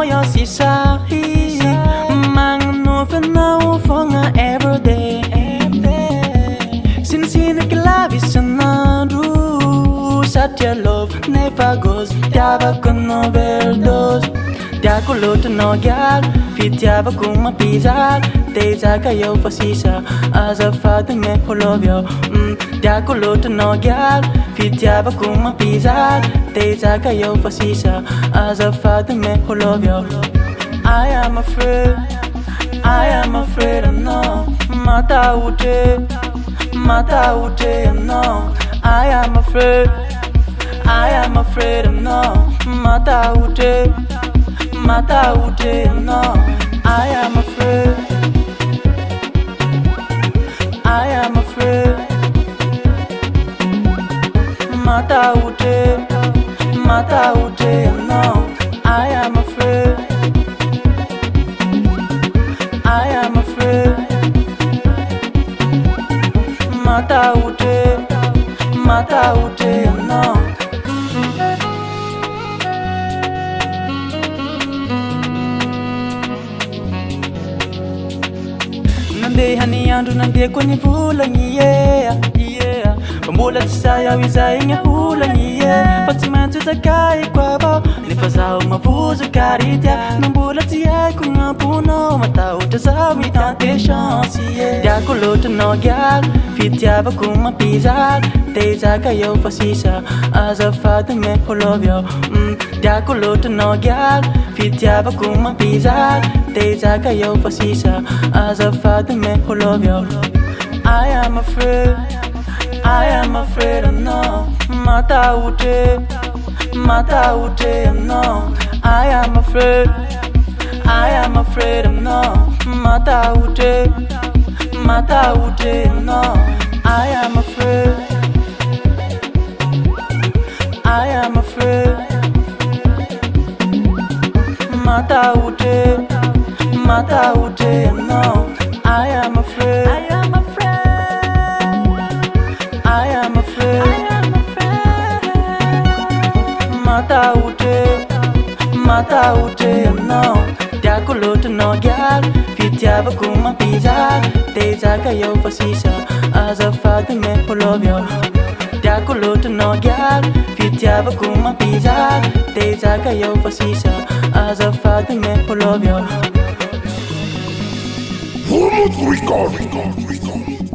your sisa mang no for now for every day since in the love is another such a love never goes never gonna overdose dia kulut no gal fit ya va kuma pizza te zaga yo for sisa as a father me love yo dia kulut no gal fit ya va kuma pizza te zaga yo for sisa as a father me love yo I am afraid I know mata ute no I am afraid no mata ute no I am afraid mata ute no I am afraid mata ute no nande hani andu nande kwenye vula yeah Bambola tsaya wizainga hula yeah Fatima tutakai kwa bao Nifazao mafuzu karitia Nambola tia kunga puno Mata utazawi tante chance yeah Dia kuloto no gyal Fitia vakuma pizza Te zaka yo fasisa As a father me love yo Dia kuloto no gyal Fitia vakuma pizza Te zaka yo fasisa As a father me love yo I am afraid no mata ute no I am afraid no mata ute no I am afraid mata ute no I am afraid mata ute no dia kulut no gyal fitia vakuma pizza te zaka yo fasisa as a father me love yo dia kulut no gyal fitia vakuma pizza te zaka yo fasisa as a father me love yo Vamos, Rico.